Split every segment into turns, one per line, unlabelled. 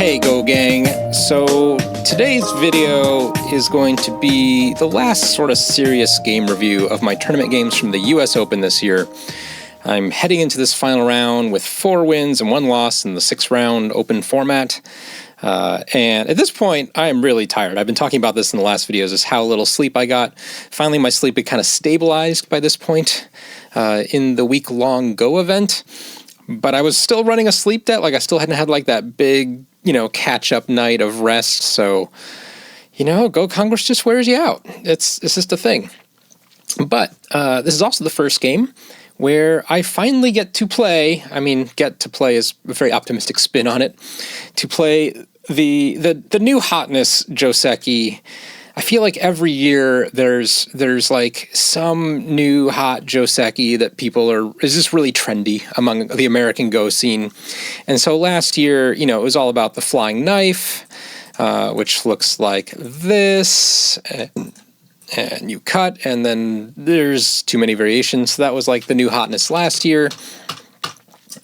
Hey Go Gang, so today's video is going to be the last sort of serious game review of my tournament games from the US Open this year. I'm heading into this final round with 4 wins and 1 loss in the 6-round open format. And at this point, I am really tired. I've been talking about this in the last videos, is how little sleep I got. Finally, my sleep had kind of stabilized by this point in the week-long Go event. But I was still running a sleep debt. Like, I still hadn't had, like, that big, catch-up night of rest. So, Go Congress just wears you out. It's just a thing. But this is also the first game where I finally get to play, get to play is a very optimistic spin on it, to play the new hotness Joseki. I feel like every year there's like some new hot Joseki that is just really trendy among the American Go scene. And so last year, it was all about the flying knife, which looks like this, and you cut, and then there's too many variations. So that was like the new hotness last year.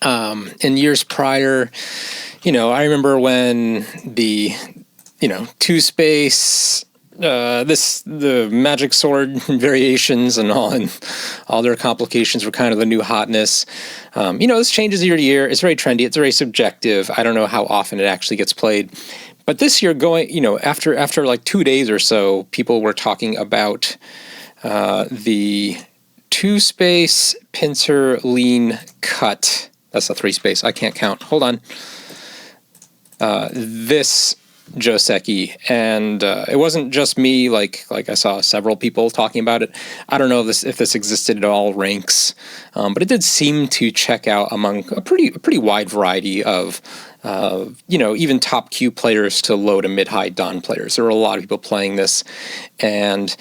In years prior, I remember when the, 2-space, the magic sword variations and all their complications were kind of the new hotness. This changes year to year. It's very trendy. It's very subjective. I don't know how often it actually gets played. But this year, after like 2 days or so, people were talking about the 2-space pincer lean cut. That's a 3-space. I can't count. Hold on. This Joseki, and it wasn't just me. Like I saw several people talking about it. I don't know if this existed at all ranks, but it did seem to check out among a pretty wide variety of. Even top Q players to low to mid-high Don players. There were a lot of people playing this. And,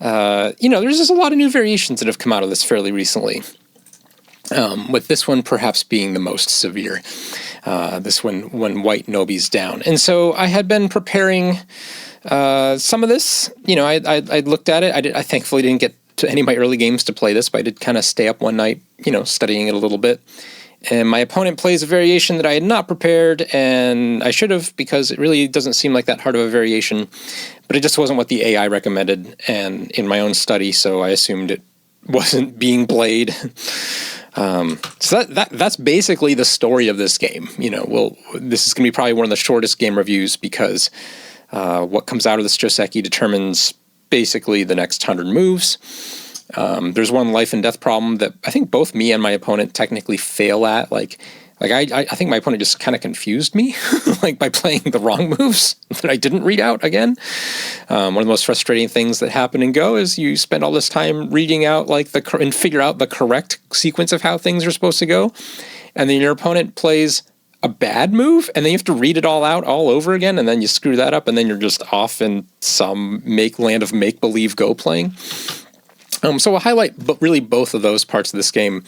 there's just a lot of new variations that have come out of this fairly recently. With this one perhaps being the most severe. This one when White Nobi's down. And so I had been preparing some of this. I looked at it. I thankfully didn't get to any of my early games to play this, but I did kind of stay up one night, studying it a little bit. And my opponent plays a variation that I had not prepared, and I should have, because it really doesn't seem like that hard of a variation, but it just wasn't what the AI recommended, and in my own study, so I assumed it wasn't being played. So that's basically the story of this game. This is going to be probably one of the shortest game reviews, because what comes out of this Joseki determines basically the next 100 moves. There's one life and death problem that I think both me and my opponent technically fail at. I think my opponent just kind of confused me, by playing the wrong moves that I didn't read out again. One of the most frustrating things that happen in Go is you spend all this time reading out and figure out the correct sequence of how things are supposed to go, and then your opponent plays a bad move, and then you have to read it all out all over again, and then you screw that up, and then you're just off in some land of make-believe Go playing. So we'll highlight really both of those parts of this game.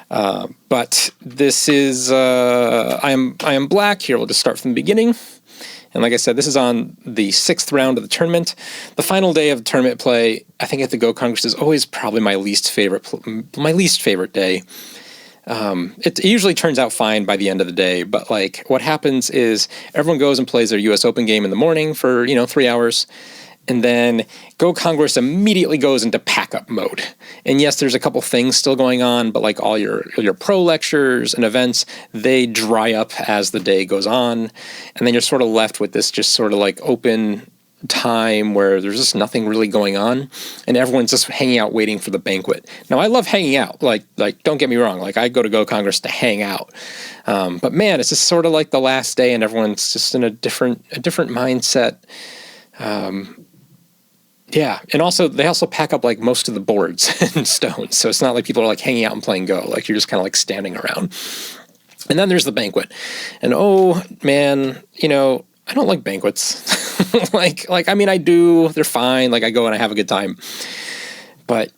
But this is, I am black. Here, we'll just start from the beginning. And like I said, this is on the 6th round of the tournament. The final day of the tournament play, I think at the Go Congress, is always probably my least favorite day. It usually turns out fine by the end of the day, but what happens is everyone goes and plays their US Open game in the morning for, 3 hours. And then Go Congress immediately goes into pack-up mode. And yes, there's a couple things still going on, but all your pro lectures and events, they dry up as the day goes on. And then you're sort of left with this just sort of open time where there's just nothing really going on. And everyone's just hanging out waiting for the banquet. Now, I love hanging out. Don't get me wrong. I go to Go Congress to hang out. But man, it's just sort of the last day, and everyone's just in a different mindset. Yeah, and they also pack up most of the boards and stones, so it's not like people are hanging out and playing Go. You're just kind of standing around. And then there's the banquet, and oh man, I don't like banquets. I do. They're fine. I go and I have a good time. But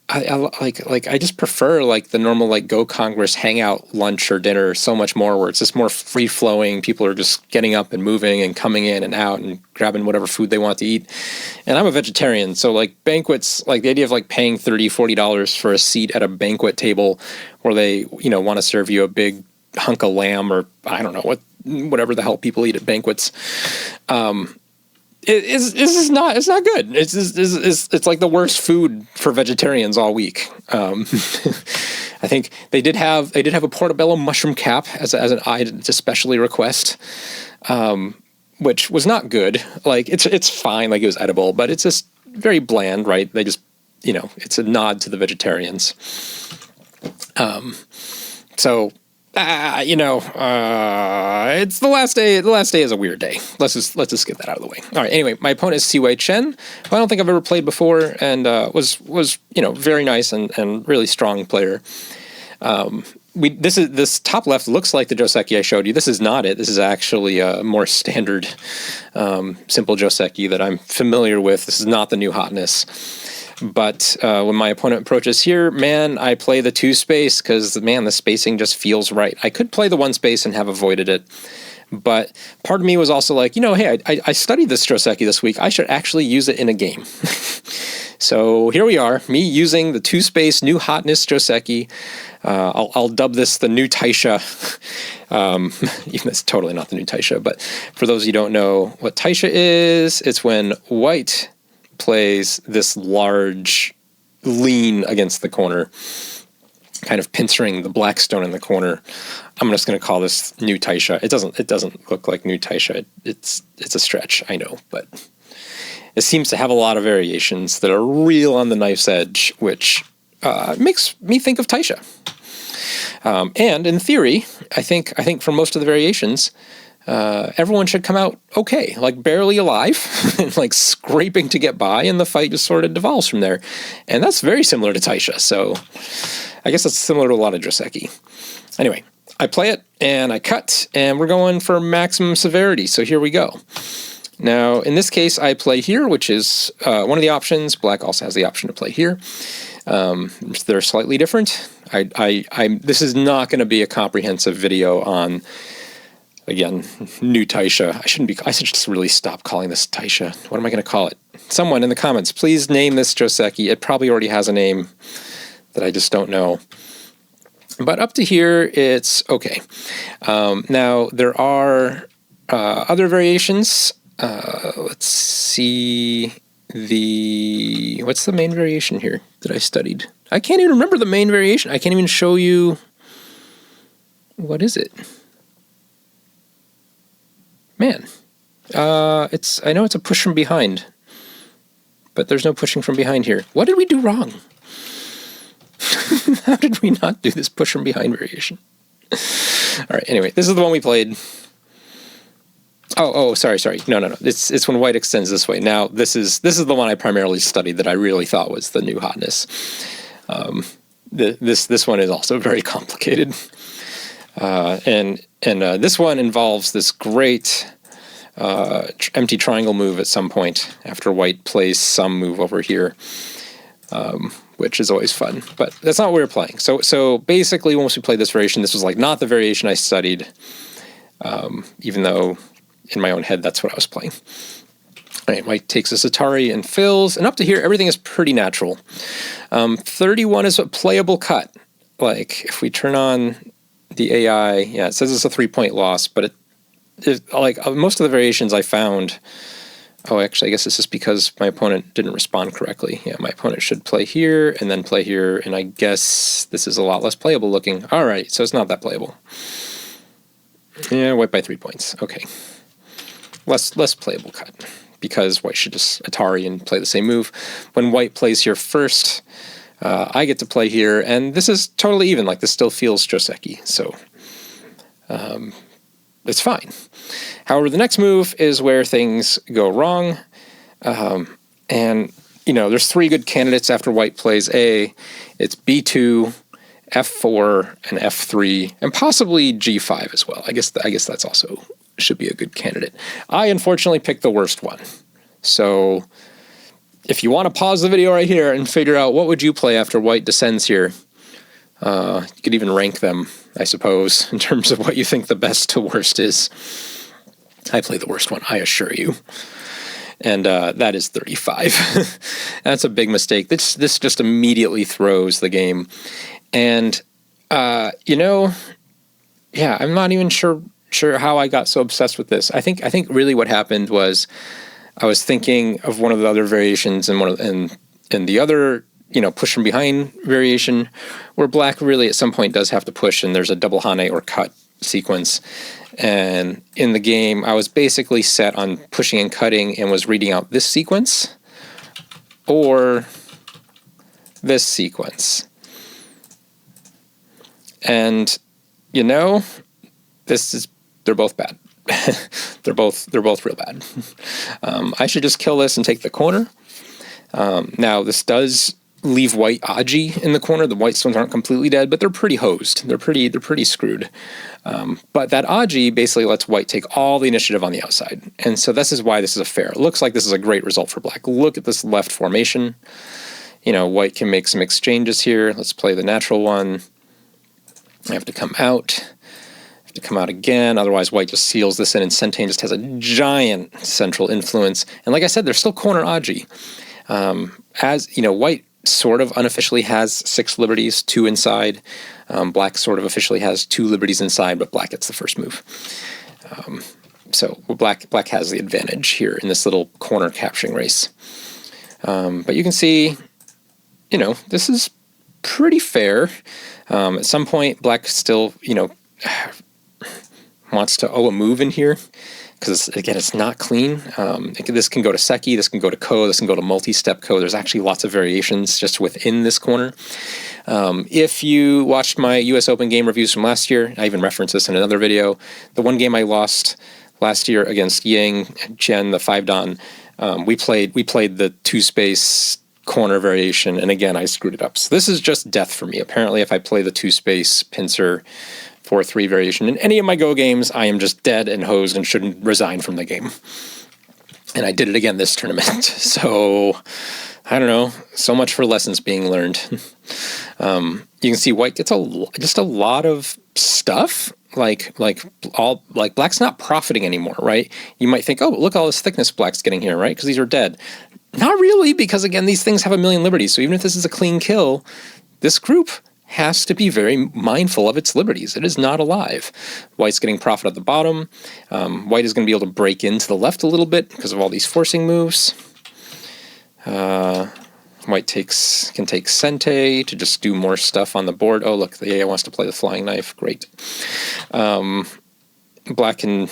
I just prefer the normal Go Congress hangout lunch or dinner so much more, where it's just more free flowing. People are just getting up and moving and coming in and out and grabbing whatever food they want to eat. And I'm a vegetarian, so banquets, the idea of paying $30-$40 for a seat at a banquet table where they want to serve you a big hunk of lamb, or I don't know what whatever the hell people eat at banquets. It's not good. It's like the worst food for vegetarians all week. I think they did have a portobello mushroom cap as an item to specially request, which was not good. Like it's fine, like it was edible, but it's just very bland, right? They just, it's a nod to the vegetarians. It's the last day. The last day is a weird day. Let's just get that out of the way. All right. Anyway, my opponent is Siwei Chen, who I don't think I've ever played before, and was very nice and really strong player. This top left looks like the Joseki I showed you. This is not it. This is actually a more standard, simple Joseki that I'm familiar with. This is not the new hotness. But when my opponent approaches here, man, I play the 2 space because, man, the spacing just feels right. I could play the 1 space and have avoided it. But part of me was also like, hey, I studied this Joseki this week. I should actually use it in a game. So here we are, me using the 2 space new hotness Joseki. I'll dub this the new Taisha. Even it's totally not the new Taisha. But for those of you who don't know what Taisha is, it's when white plays this large lean against the corner, kind of pincering the black stone in the corner. I'm just going to call this new Taisha. It doesn't look like new Taisha. It's a stretch, I know, but it seems to have a lot of variations that are real on the knife's edge, which makes me think of Taisha. And in theory, I think for most of the variations, everyone should come out okay, like barely alive, and like scraping to get by, and the fight just sort of devolves from there. And that's very similar to Taisha, so I guess that's similar to a lot of Joseki. Anyway, I play it, and I cut, and we're going for maximum severity, so here we go. Now, in this case, I play here, which is one of the options. Black also has the option to play here. They're slightly different. This is not going to be a comprehensive video on, again, new Taisha. I should just really stop calling this Taisha. What am I going to call it? Someone in the comments, please name this Joseki. It probably already has a name that I just don't know. But up to here, it's okay. Now, there are other variations. Let's see what's the main variation here that I studied? I can't even remember the main variation. I can't even show you. What is it? Man, I know it's a push from behind, but there's no pushing from behind here. What did we do wrong? How did we not do this push from behind variation? All right, anyway, this is the one we played. Oh, sorry. No. It's when white extends this way. Now, this is the one I primarily studied that I really thought was the new hotness. This one is also very complicated. And this one involves this great empty triangle move at some point after white plays some move over here, which is always fun. But that's not what we were playing. So basically, once we played this variation, this was like not the variation I studied, even though in my own head that's what I was playing. All right, white takes this Atari and fills, and up to here, everything is pretty natural. 31 is a playable cut. Like, if we turn on the AI, yeah, it says it's a 3-point loss, but like most of the variations I found, actually, I guess this is because my opponent didn't respond correctly. Yeah, my opponent should play here and then play here, and I guess this is a lot less playable looking. All right, so it's not that playable. Yeah, white by 3 points. Okay. Less playable cut, because white should just Atari and play the same move. When white plays here first, I get to play here, and this is totally even. Like, this still feels Joseki, so it's fine. However, the next move is where things go wrong, and there's 3 good candidates after white plays A. It's B2, F4, and F3, and possibly G5 as well. I guess that's also should be a good candidate. I unfortunately picked the worst one. So if you want to pause the video right here and figure out what would you play after white descends here, you could even rank them, I suppose, in terms of what you think the best to worst is. I play the worst one, I assure you. And that is 35. That's a big mistake. This just immediately throws the game. And, I'm not even sure sure how I got so obsessed with this. I think really what happened was I was thinking of one of the other variations and the other, push from behind variation, where black really at some point does have to push, and there's a double hane or cut sequence. And in the game, I was basically set on pushing and cutting and was reading out this sequence or this sequence. And they're both bad. they're both real bad. I should just kill this and take the corner. Now this does leave white Aji in the corner. The white stones aren't completely dead, but they're pretty hosed. They're pretty screwed. But that Aji basically lets white take all the initiative on the outside. And so this is why this is a fair. It looks like this is a great result for black. Look at this left formation. White can make some exchanges here. Let's play the natural one. I have to come out. To come out again, otherwise white just seals this in, and Centane just has a giant central influence. And like I said, there's still corner Aji. White sort of unofficially has 6 liberties, 2 inside. Black sort of officially has 2 liberties inside, but black gets the first move. So black has the advantage here in this little corner capturing race. But you can see, this is pretty fair. At some point, black still, wants to owe a move in here, because again, it's not clean. This can go to Seki, this can go to Ko, this can go to multi-step Ko. There's actually lots of variations just within this corner. If you watched my US Open game reviews from last year, I even referenced this in another video. The one game I lost last year against Yang and Chen, the 5-Dan, we played the 2-space corner variation, and again, I screwed it up. So this is just death for me. Apparently, if I play the 2-space pincer 4-3 variation in any of my Go games, I am just dead and hosed and shouldn't resign from the game. And I did it again this tournament. So, I don't know. So much for lessons being learned. You can see white gets just a lot of stuff. Like black's not profiting anymore, right? You might think, oh, look at all this thickness black's getting here, right? Because these are dead. Not really, because again, these things have a million liberties. So even if this is a clean kill, this group has to be very mindful of its liberties. It is not alive. White's getting profit at the bottom. White is going to be able to break into the left a little bit because of all these forcing moves. White can take Sente to just do more stuff on the board. Oh, look, the AI wants to play the flying knife. Great. Black can,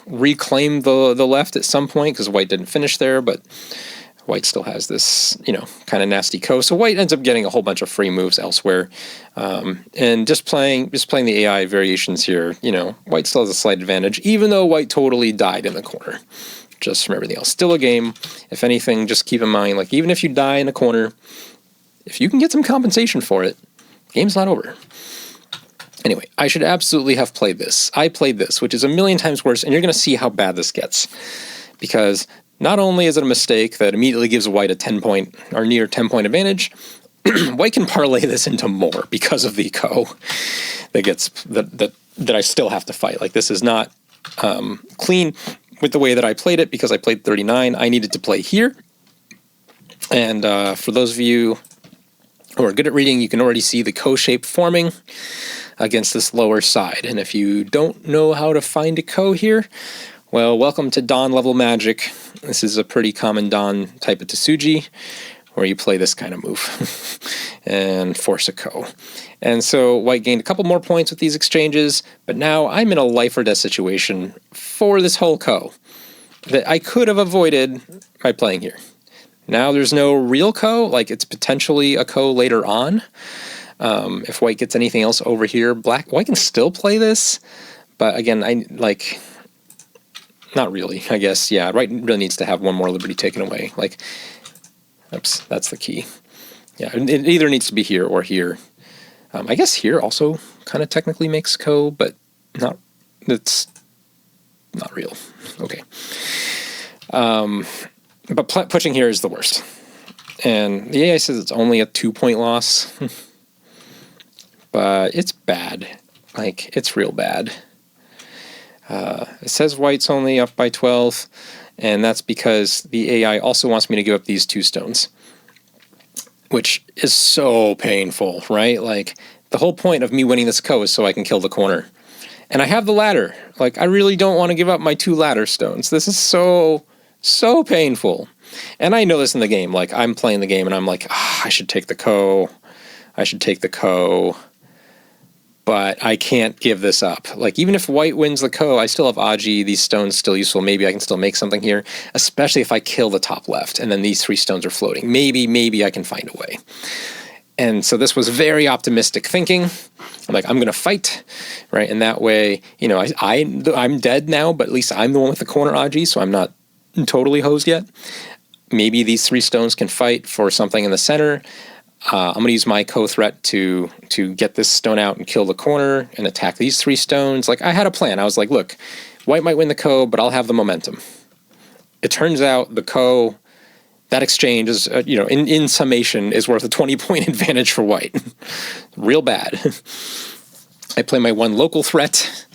reclaim the left at some point because white didn't finish there, but white still has this, kind of nasty Ko. So white ends up getting a whole bunch of free moves elsewhere. And just playing the AI variations here, white still has a slight advantage, even though white totally died in the corner. Just from everything else. Still a game. If anything, just keep in mind, even if you die in a corner, if you can get some compensation for it, game's not over. Anyway, I should absolutely have played this. I played this, which is a million times worse, and you're going to see how bad this gets. Because not only is it a mistake that immediately gives white a 10-point or near 10-point advantage, white can parlay this into more because of the Ko that I still have to fight. This is not clean with the way that I played it, because I played 39. I needed to play here. And for those of you who are good at reading, you can already see the Ko shape forming against this lower side. And if you don't know how to find a Ko here, well, welcome to Dawn level magic. This is a pretty common Dawn type of Tsuji, where you play this kind of move and force a Ko. And so white gained a couple more points with these exchanges, but now I'm in a life or death situation for this whole Ko that I could have avoided by playing here. Now there's no real Ko, it's potentially a Ko later on. If white gets anything else over here, white can still play this, but again, not really, I guess. Yeah, white really needs to have one more liberty taken away. Oops, that's the key. Yeah, it either needs to be here or here. I guess here also kind of technically makes Ko, but it's not real. Okay. But pushing here is the worst. And the AI says it's only a 2-point loss. But it's bad. It's real bad. It says white's only up by 12, and that's because the AI also wants me to give up these 2 stones, which is so painful, right? The whole point of me winning this Ko is so I can kill the corner. And I have the ladder. Like, I really don't want to give up my 2 ladder stones. This is so painful. And I know this in the game. Like, I'm playing the game and I'm like, I should take the Ko. I should take the Ko. But I can't give this up. Like, even if white wins the Ko, I still have Aji. These stones still useful. Maybe I can still make something here, especially if I kill the top left and then these 3 stones are floating. Maybe I can find a way. And so this was very optimistic thinking. I'm like, I'm going to fight, right? And that way, you know, I'm dead now, but at least I'm the one with the corner Aji, so I'm not totally hosed yet. Maybe these 3 stones can fight for something in the center. I'm going to use my Ko threat to get this stone out and kill the corner and attack these 3 stones. Like, I had a plan. I was like, look, white might win the Ko, but I'll have the momentum. It turns out the Ko, that exchange is, you know, in summation, is worth a 20-point advantage for white. Real bad. I play my 1 local threat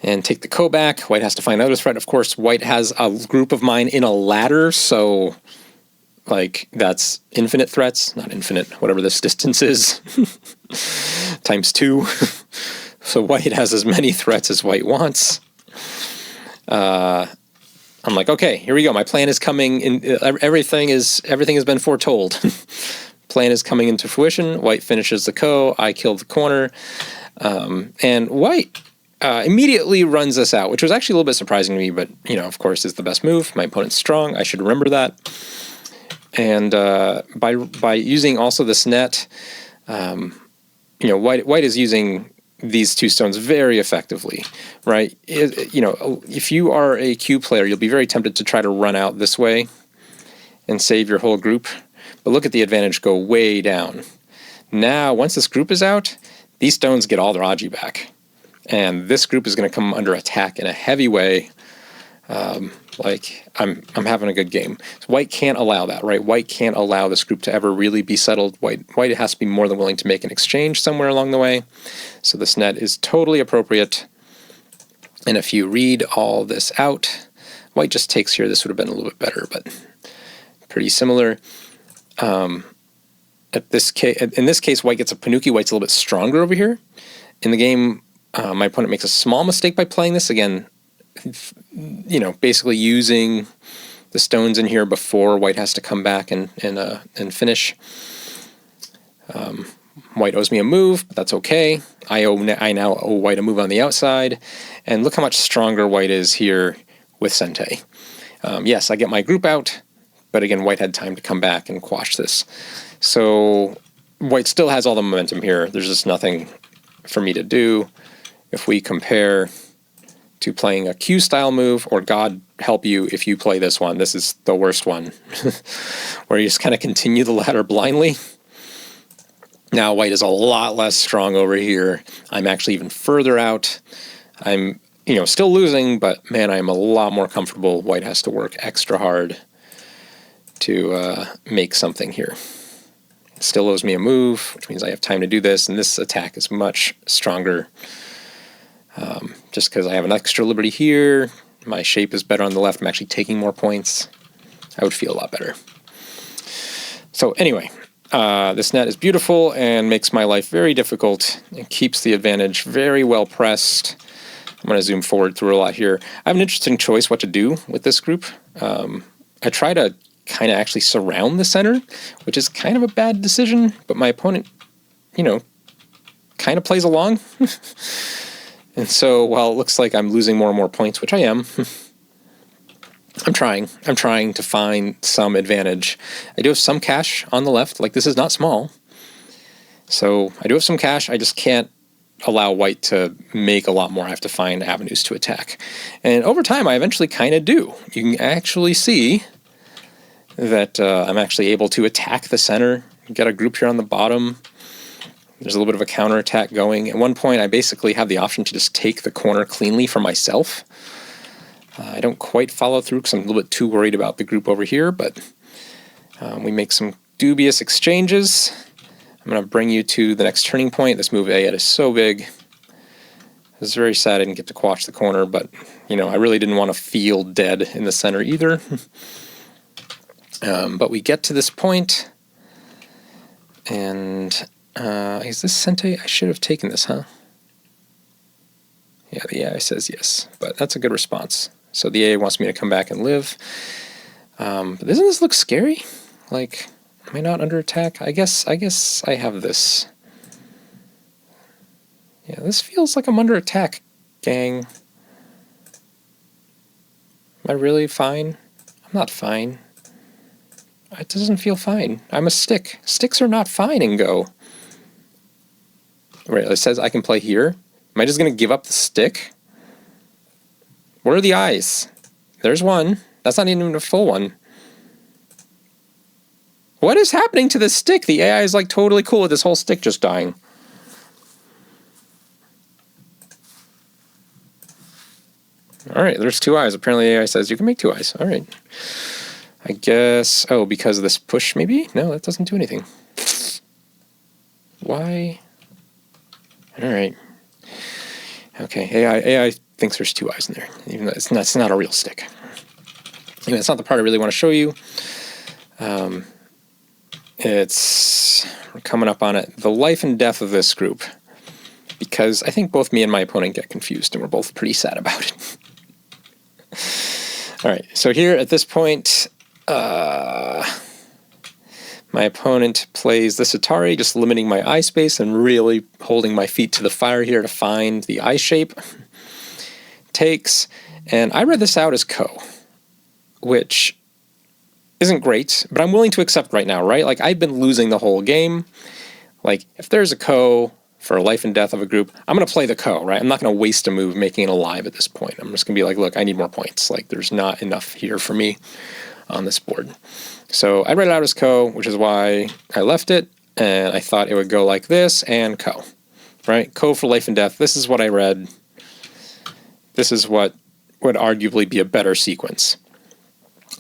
and take the Ko back. White has to find another threat. Of course, white has a group of mine in a ladder, so, like, that's infinite threats. Not infinite, whatever this distance is. Times 2. So white has as many threats as white wants. I'm like, okay, here we go. My plan is coming in. Everything has been foretold. Plan is coming into fruition. White finishes the Ko. I kill the corner. And white immediately runs this out, which was actually a little bit surprising to me, but, you know, of course, is the best move. My opponent's strong. I should remember that. And by using also this net, you know, white is using these 2 stones very effectively, right? You know, if you are a Q player, you'll be very tempted to try to run out this way and save your whole group. But look at the advantage go way down. Now, once this group is out, these stones get all their Aji back. And this group is going to come under attack in a heavy way. Like, I'm having a good game. So white can't allow that, right? White can't allow this group to ever really be settled. White has to be more than willing to make an exchange somewhere along the way. So this net is totally appropriate. And if you read all this out, white just takes here. This would have been a little bit better, but pretty similar. In this case, white gets a Panuki. White's a little bit stronger over here. In the game, my opponent makes a small mistake by playing this. Again, you know, basically using the stones in here before white has to come back and finish. White owes me a move, but that's okay. I now owe white a move on the outside, and look how much stronger white is here with Sente. Yes, I get my group out, but again, white had time to come back and quash this. So white still has all the momentum here. There's just nothing for me to do. If we compare to playing a Q-style move, or God help you if you play this one. This is the worst one, where you just kind of continue the ladder blindly. Now white is a lot less strong over here. I'm actually even further out. I'm, you know, still losing, but man, I'm a lot more comfortable. White has to work extra hard to make something here. Still owes me a move, which means I have time to do this, and this attack is much stronger. Just because I have an extra liberty here, my shape is better on the left, I'm actually taking more points, I would feel a lot better. So anyway, this net is beautiful and makes my life very difficult. It keeps the advantage very well pressed. I'm going to zoom forward through a lot here. I have an interesting choice what to do with this group. I try to kind of actually surround the center, which is kind of a bad decision, but my opponent, you know, kind of plays along. And so, while it looks like I'm losing more and more points, which I am, I'm trying to find some advantage. I do have some cash on the left, like this is not small. So I do have some cash, I just can't allow white to make a lot more. I have to find avenues to attack. And over time, I eventually kind of do. You can actually see that I'm actually able to attack the center, get a group here on the bottom. There's a little bit of a counterattack going. At one point, I basically have the option to just take the corner cleanly for myself. I don't quite follow through because I'm a little bit too worried about the group over here, but we make some dubious exchanges. I'm going to bring you to the next turning point. This move A is so big. It's very sad I didn't get to quash the corner, but, you know, I really didn't want to feel dead in the center either. But we get to this point, and is this Sente? I should have taken this, huh? Yeah, the AI says yes, but that's a good response. So the AI wants me to come back and live. Doesn't this look scary? Like, am I not under attack? I guess I have this. Yeah, this feels like I'm under attack, gang. Am I really fine? I'm not fine. It doesn't feel fine. I'm a stick. Sticks are not fine in Go. Right, it says I can play here. Am I just going to give up the stick? Where are the eyes? There's one. That's not even a full one. What is happening to this stick? The AI is like totally cool with this whole stick just dying. Alright, there's 2 eyes. Apparently the AI says you can make 2 eyes. Alright. I guess... Oh, because of this push, maybe? No, that doesn't do anything. Why? Alright. Okay, AI thinks there's 2 eyes in there, even though it's not a real stick. Anyway, that's not the part I really want to show you. We're coming up on it. The life and death of this group. Because I think both me and my opponent get confused, and we're both pretty sad about it. Alright, so here at this point, my opponent plays this Atari, just limiting my eye space and really holding my feet to the fire here to find the eye shape. Takes, and I read this out as Ko, which isn't great, but I'm willing to accept right now, right? Like, I've been losing the whole game. Like, if there's a Ko for life and death of a group, I'm going to play the Ko, right? I'm not going to waste a move making it alive at this point. I'm just going to be like, look, I need more points. Like, there's not enough here for me on this board. So I read it out as Ko, which is why I left it, and I thought it would go like this and Ko, right? Ko for life and death. This is what I read. This is what would arguably be a better sequence.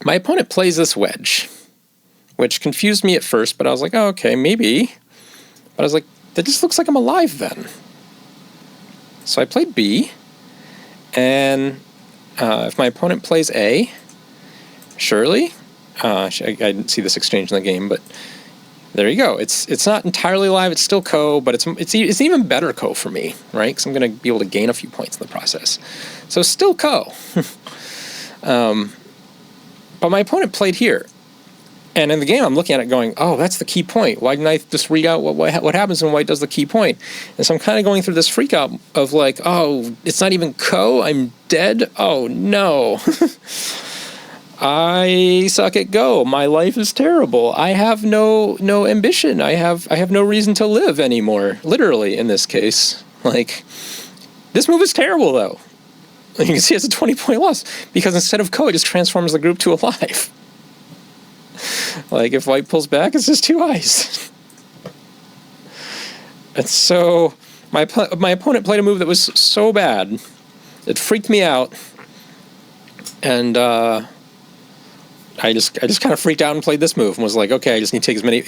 My opponent plays this wedge, which confused me at first, but I was like, oh, okay, maybe. But I was like, that just looks like I'm alive then. So I played B, and if my opponent plays A, surely, I didn't see this exchange in the game, but there you go. It's not entirely alive. It's still Ko, but it's even better Ko for me, right? Because I'm going to be able to gain a few points in the process. So still Ko. But my opponent played here. And in the game, I'm looking at it going, oh, that's the key point. Why didn't I just read out what happens when White does the key point? And so I'm kind of going through this freak out of like, oh, it's not even Ko. I'm dead. Oh, no. I suck at Go. My life is terrible. I have no ambition. I have no reason to live anymore. Literally, in this case. Like, this move is terrible, though. You can see it's a 20-point loss. Because instead of Ko, it just transforms the group to alive. Like, if White pulls back, it's just 2 eyes. And so, my opponent played a move that was so bad, it freaked me out, and I just kind of freaked out and played this move, and was like, okay, I just need to take as many...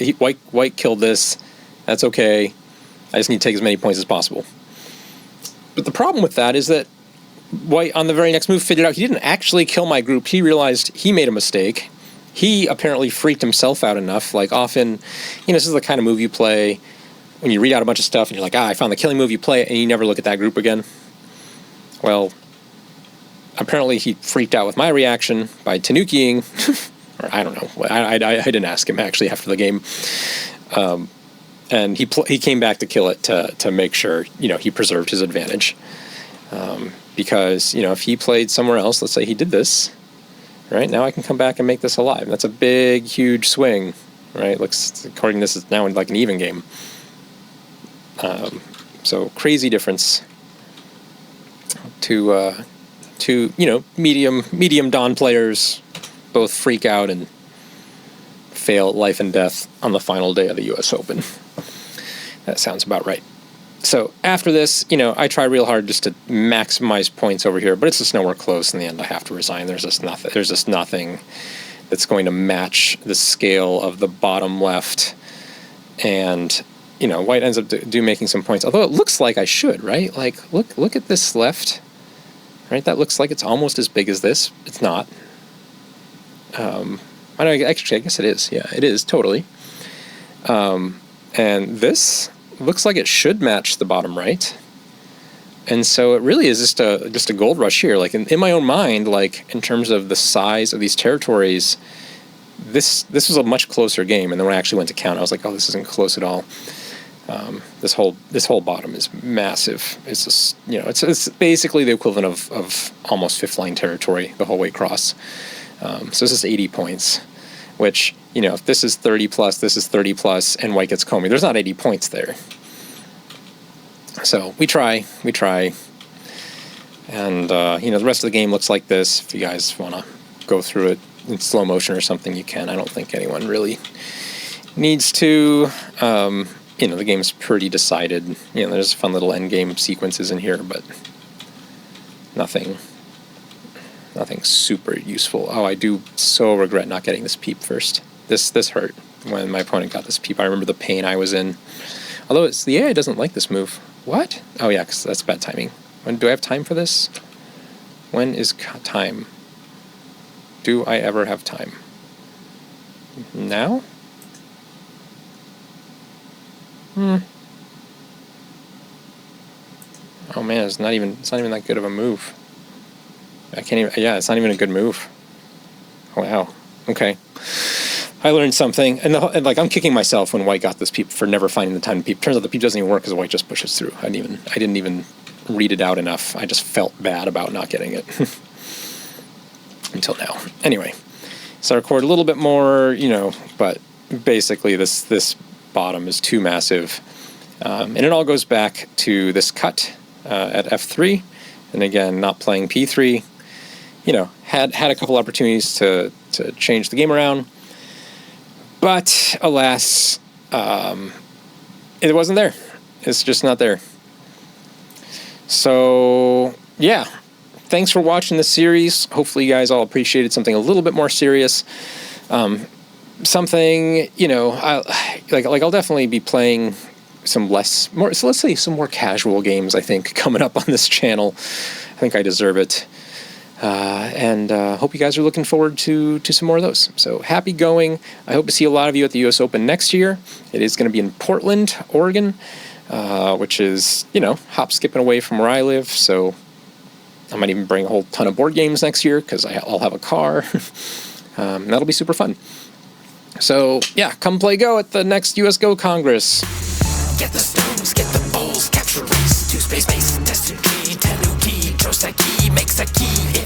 White killed this, that's okay, I just need to take as many points as possible. But the problem with that is that White, on the very next move, figured out he didn't actually kill my group, he realized he made a mistake. He apparently freaked himself out enough. Like, often, this is the kind of move you play when you read out a bunch of stuff and you're like, I found the killing move, you play it, and you never look at that group again. Well, apparently he freaked out with my reaction by Tanukiing, or I don't know. I didn't ask him, actually, after the game. And he came back to kill it to make sure, he preserved his advantage. Because, if he played somewhere else, let's say he did this, right, now I can come back and make this alive. That's a big, huge swing, right? According to this, it's now like an even game. So crazy difference to medium Dawn players both freak out and fail at life and death on the final day of the U.S. Open. That sounds about right. So after this, I try real hard just to maximize points over here, but it's just nowhere close. In the end, I have to resign. There's just nothing that's going to match the scale of the bottom left. And, White ends up making some points, although it looks like I should, right? Like, look at this left, right? That looks like it's almost as big as this. It's not. Actually, I guess it is. Yeah, it is, totally. And this looks like it should match the bottom right. And so it really is just a gold rush here. Like in my own mind, like in terms of the size of these territories, this was a much closer game. And then when I actually went to count, I was like, oh, this isn't close at all. This whole bottom is massive. It's just, it's basically the equivalent of almost fifth line territory the whole way across. So this is 80 points, which, if this is 30 plus, this is 30 plus, and white gets Comey, there's not 80 points there. So we try, and the rest of the game looks like this. If you guys want to go through it in slow motion or something, you can. I don't think anyone really needs to. The game's pretty decided. There's fun little end game sequences in here, but nothing super useful. Oh, I do so regret not getting this peep first. This hurt when my opponent got this peep. I remember the pain I was in. Although the AI doesn't like this move. What? Oh yeah, because that's bad timing. Do I have time for this? When is time? Do I ever have time? Now? Oh man, it's not even that good of a move. I can't even. Yeah, it's not even a good move. Wow. Okay. I learned something, and I'm kicking myself when white got this peep for never finding the time to peep. Turns out the peep doesn't even work because white just pushes through. I didn't even read it out enough. I just felt bad about not getting it until now. Anyway, so I record a little bit more, but basically this bottom is too massive, and it all goes back to this cut at F3, and again, not playing P3. Had a couple opportunities to change the game around. But alas, it wasn't there. It's just not there. So, yeah. Thanks for watching this series. Hopefully you guys all appreciated something a little bit more serious. Something, I'll definitely be playing some more casual games, I think, coming up on this channel. I think I deserve it. And hope you guys are looking forward to some more of those. So happy going. I hope to see a lot of you at the US Open next year. It is going to be in Portland, Oregon, which is, hop skipping away from where I live. So I might even bring a whole ton of board games next year because I'll have a car. That'll be super fun. So yeah, come play Go at the next US Go Congress.
Get the stones, get the bowls, capture race, 2 space base, tested key, Tanuki, Joseki makes a key.